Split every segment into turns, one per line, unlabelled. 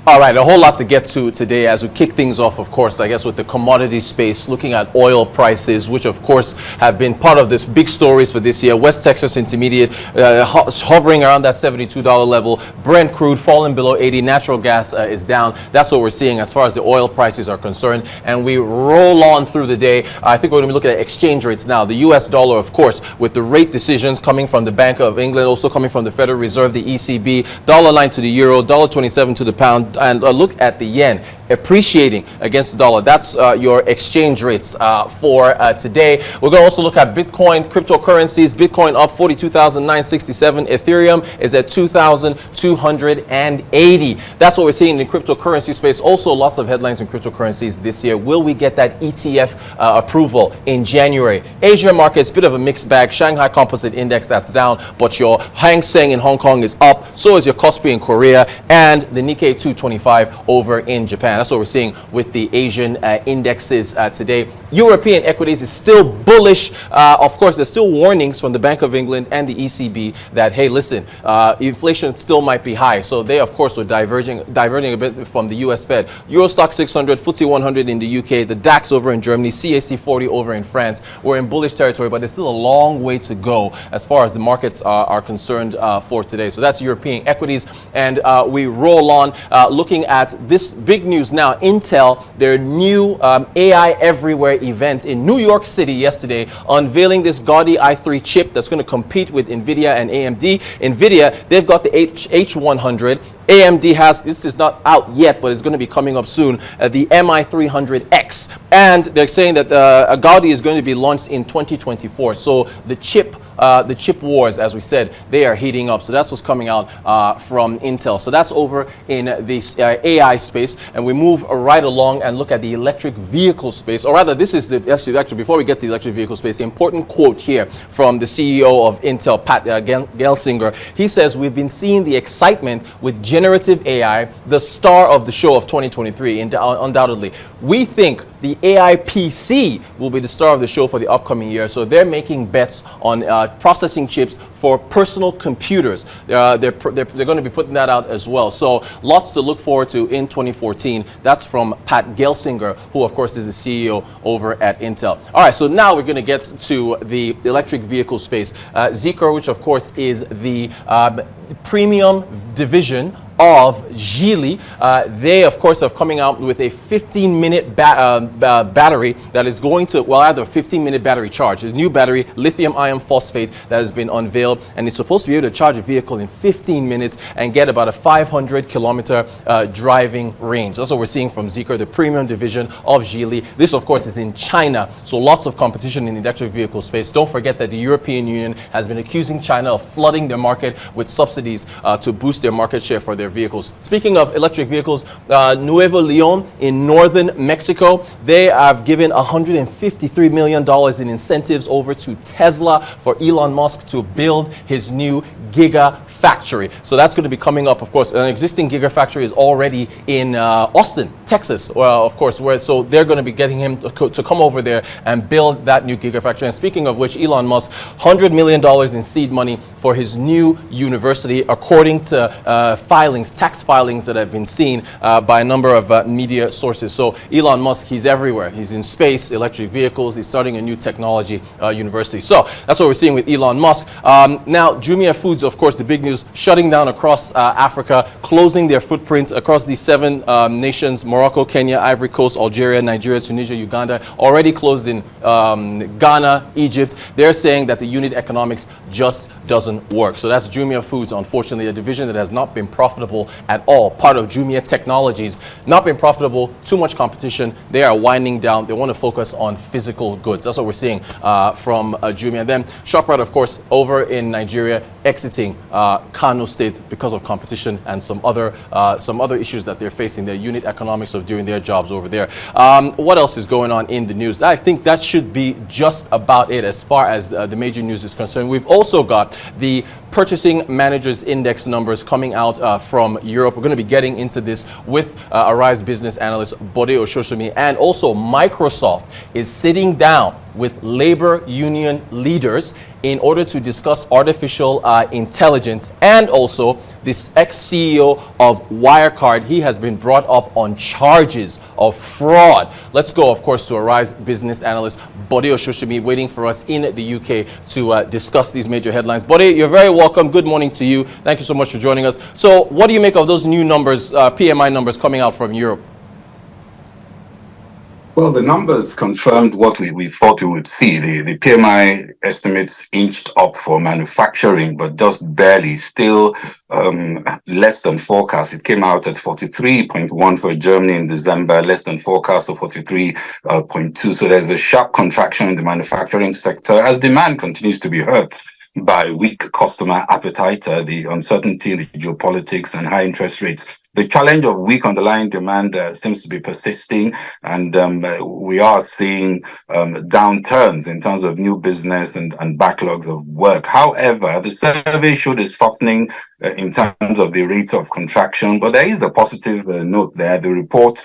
All right, a whole lot to get to today as we kick things off, of course, I guess with the commodity space, looking at oil prices, which of course have been part of this big stories for this year. West Texas Intermediate hovering around that $72 level. Brent crude falling below 80. Natural gas is down. That's what we're seeing as far as the oil prices are concerned. And we roll on through the day. I think we're going to be looking at exchange rates now. The US dollar, of course, with the rate decisions coming from the Bank of England, also coming from the Federal Reserve, the ECB, $1.09 to the euro, $1.27 to the pound. And look at the yen appreciating against the dollar. That's your exchange rates for today. We're going to also look at Bitcoin, cryptocurrencies. Bitcoin up 42,967. Ethereum is at 2,280. That's what we're seeing in the cryptocurrency space. Also, lots of headlines in cryptocurrencies this year. Will we get that ETF approval in January? Asia markets, bit of a mixed bag. Shanghai Composite Index, that's down, but your Hang Seng in Hong Kong is up. So is your Kospi in Korea and the Nikkei 225 over in Japan. That's what we're seeing with the Asian indexes today. European equities is still bullish. Of course, there's still warnings from the Bank of England and the ECB that, hey, listen, inflation still might be high. So they, of course, were diverging a bit from the US Fed. Euro Stock 600, FTSE 100 in the UK, the DAX over in Germany, CAC 40 over in France. We're in bullish territory, but there's still a long way to go as far as the markets are concerned for today. So that's European equities. And we roll on looking at this big news now. Intel, their new AI Everywhere event in New York City yesterday, unveiling this Gaudi i3 chip that's going to compete with NVIDIA and AMD. NVIDIA, they've got the H100. AMD has, this is not out yet, but it's going to be coming up soon, the MI300X. And they're saying that Gaudi is going to be launched in 2024. So the chip wars, as we said, they are heating up. So that's what's coming out from Intel. So that's over in the AI space. And we move right along and look at the electric vehicle space. Or rather, this is actually, before we get to the electric vehicle space, important quote here from the CEO of Intel, Pat Gelsinger. He says, we've been seeing the excitement with generative AI, the star of the show of 2023, undoubtedly. We think the AI PC will be the star of the show for the upcoming year. So they're making bets on processing chips for personal computers. They're going to be putting that out as well. So lots to look forward to in 2014. That's from Pat Gelsinger, who of course is the CEO over at Intel. All right, so now we're going to get to the electric vehicle space. Zeekr, which of course is the premium division of Geely. They, of course, are coming out with a 15-minute battery that is going to, well, either a 15-minute battery charge. A new battery, lithium iron phosphate, that has been unveiled, and it's supposed to be able to charge a vehicle in 15 minutes and get about a 500-kilometer driving range. That's what we're seeing from Zeekr, the premium division of Geely. This, of course, is in China, so lots of competition in the electric vehicle space. Don't forget that the European Union has been accusing China of flooding their market with subsidies to boost their market share for their vehicles. Speaking of electric vehicles, Nuevo Leon in northern Mexico, they have given $153 million in incentives over to Tesla for Elon Musk to build his new gigafactory. So that's going to be coming up, of course. An existing gigafactory is already in Austin, Texas, of course, so they're going to be getting him to come over there and build that new gigafactory. And speaking of which, Elon Musk, $100 million in seed money for his new university, according to tax filings that have been seen by a number of media sources. So Elon Musk, he's everywhere. He's in space, electric vehicles. He's starting a new technology university. So that's what we're seeing with Elon Musk. Now, Jumia Foods, of course, the big news, shutting down across Africa, closing their footprints across these 7 nations: Morocco, Kenya, Ivory Coast, Algeria, Nigeria, Tunisia, Uganda, already closed in Ghana, Egypt. They're saying that the unit economics just doesn't work. So that's Jumia Foods, unfortunately, a division that has not been profitable at all. Part of Jumia Technologies, not been profitable, too much competition. They are winding down. They want to focus on physical goods. That's what we're seeing from Jumia. And then ShopRite, of course, over in Nigeria, exiting Kano State because of competition and some other issues that they're facing, their unit economics of doing their jobs over there. What else is going on in the news? I think that should be just about it as far as the major news is concerned. We've also got the Purchasing Managers Index numbers coming out from Europe. We're going to be getting into this with Arise business analyst Bode Ososami. And also Microsoft is sitting down with labor union leaders in order to discuss artificial intelligence and also this ex-CEO of Wirecard. He has been brought up on charges of fraud. Let's go, of course, to Arise business analyst Bode Ososami, waiting for us in the UK to discuss these major headlines. Bode, you're very welcome. Good morning to you. Thank you so much for joining us. So what do you make of those new numbers, PMI numbers coming out from Europe?
Well, the numbers confirmed what we thought we would see. The PMI estimates inched up for manufacturing, but just barely, still less than forecast. It came out at 43.1 for Germany in December, less than forecast of 43.2. So there's a sharp contraction in the manufacturing sector as demand continues to be hurt by weak customer appetite, the uncertainty in the geopolitics and high interest rates. The challenge of weak underlying demand seems to be persisting, and we are seeing downturns in terms of new business and backlogs of work. However, the survey showed a softening in terms of the rate of contraction, but there is a positive note there. The report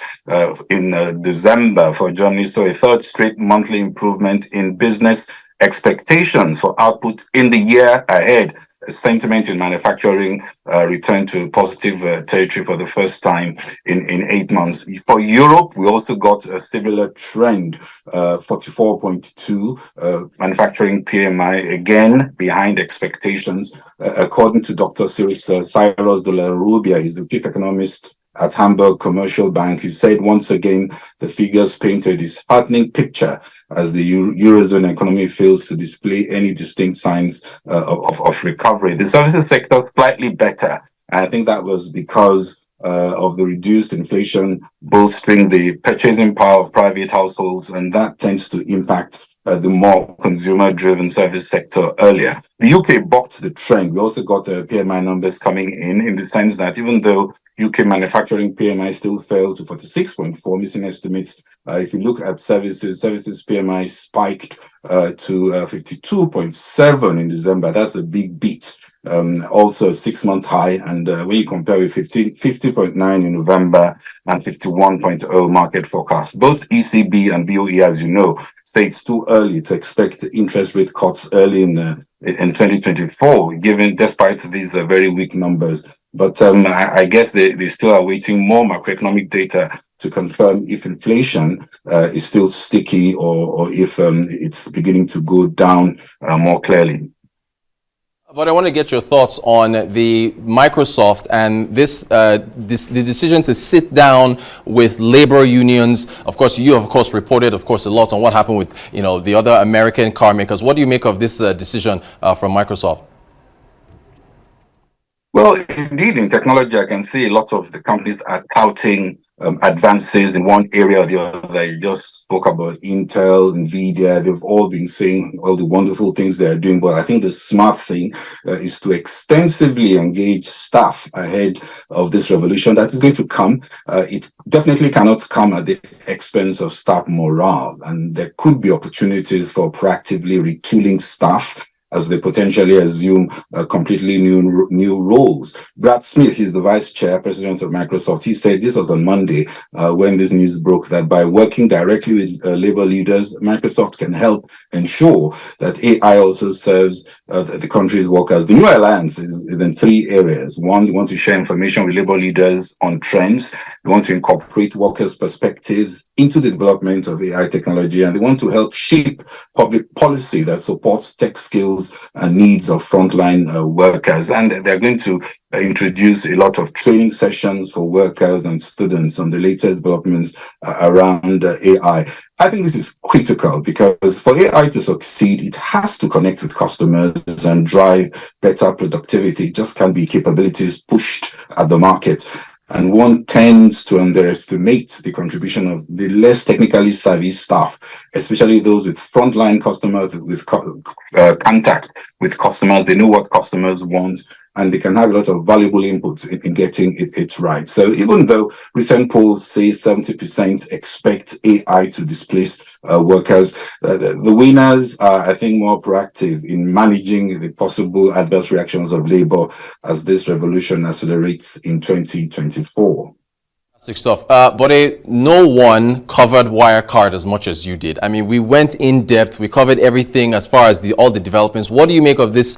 in December for Germany saw a third straight monthly improvement in business expectations for output in the year ahead. Sentiment in manufacturing returned to positive territory for the first time in 8 months. For Europe, we also got a similar trend, 44.2 manufacturing PMI, again behind expectations. According to Dr. Cyrus de la Rubia, he's the chief economist at Hamburg Commercial Bank. He said once again the figures painted this heartening picture as the Eurozone economy fails to display any distinct signs of recovery. The services sector slightly better. And I think that was because of the reduced inflation bolstering the purchasing power of private households, and that tends to impact the more consumer-driven service sector earlier. The UK bucked the trend. We also got the PMI numbers coming in the sense that even though UK manufacturing PMI still fell to 46.4, missing estimates. If you look at services PMI spiked to 52.7 in December. That's a big beat. Also a 6-month high, and when you compare with 50.9 in November and 51.0 market forecast, both ECB and BOE, as you know, say it's too early to expect interest rate cuts early in 2024, despite these very weak numbers. But I guess they still are waiting more macroeconomic data to confirm if inflation is still sticky or if it's beginning to go down more clearly.
But I want to get your thoughts on the Microsoft and the decision to sit down with labor unions. Of course, you reported, a lot on what happened with the other American car makers. What do you make of this decision from Microsoft?
Well, indeed, in technology, I can see a lot of the companies are touting advances in one area or the other. You just spoke about Intel, Nvidia. They've all been saying all the wonderful things they are doing. But I think the smart thing is to extensively engage staff ahead of this revolution that is going to come. It definitely cannot come at the expense of staff morale. And there could be opportunities for proactively retooling staff as they potentially assume completely new roles. Brad Smith, he's the vice chair, president of Microsoft. He said this was on Monday when this news broke, that by working directly with labor leaders, Microsoft can help ensure that AI also serves the country's workers. The new alliance is in 3 areas. One, they want to share information with labor leaders on trends. They want to incorporate workers' perspectives into the development of AI technology, and they want to help shape public policy that supports tech skills and needs of frontline workers. And they're going to introduce a lot of training sessions for workers and students on the latest developments around AI. I think this is critical because for AI to succeed, it has to connect with customers and drive better productivity. It just can't be capabilities pushed at the market. And one tends to underestimate the contribution of the less technically savvy staff, especially those with frontline customers, with contact with customers. They know what customers want, and they can have a lot of valuable input in getting it right. So even though recent polls say 70% expect AI to displace workers, the winners are, I think, more proactive in managing the possible adverse reactions of labor as this revolution accelerates in 2024.
Fantastic stuff. Bode, no one covered Wirecard as much as you did. I mean, we went in depth. We covered everything as far as all the developments. What do you make of this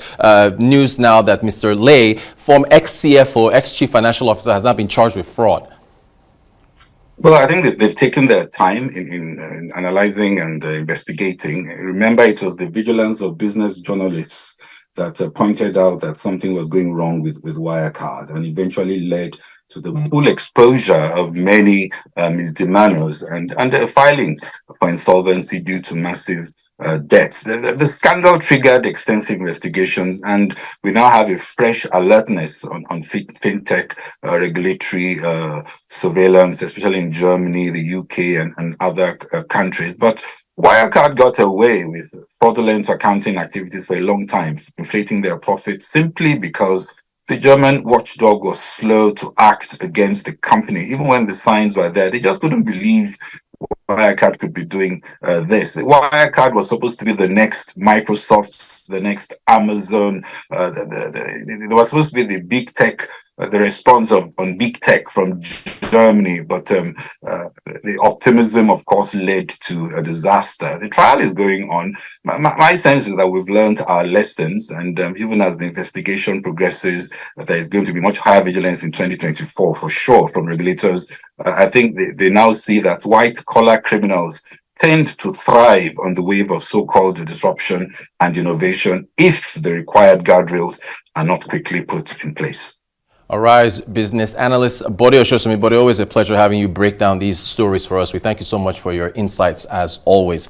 news now that Mr. Lay, from ex-CFO, ex-Chief Financial Officer, has not been charged with fraud?
Well, I think that they've taken their time in analyzing and investigating. Remember, it was the vigilance of business journalists that pointed out that something was going wrong with Wirecard, and eventually led to the full exposure of many misdemeanors and filing for insolvency due to massive debts. The scandal triggered extensive investigations, and we now have a fresh alertness on fintech regulatory surveillance, especially in Germany, the UK, and other countries. But Wirecard got away with fraudulent accounting activities for a long time, inflating their profits simply because the German watchdog was slow to act against the company. Even when the signs were there, they just couldn't believe Wirecard could be doing this. Wirecard was supposed to be the next Microsoft, the next Amazon. It was supposed to be the big tech, the response on big tech from Germany. But the optimism, of course, led to a disaster. The trial is going on. My sense is that we've learned our lessons, and even as the investigation progresses, there is going to be much higher vigilance in 2024 for sure from regulators. I think they now see that white-collar criminals tend to thrive on the wave of so-called disruption and innovation if the required guardrails are not quickly put in place.
Arise business analyst Bode Ososami. Bode, always a pleasure having you break down these stories for us. We thank you so much for your insights as always.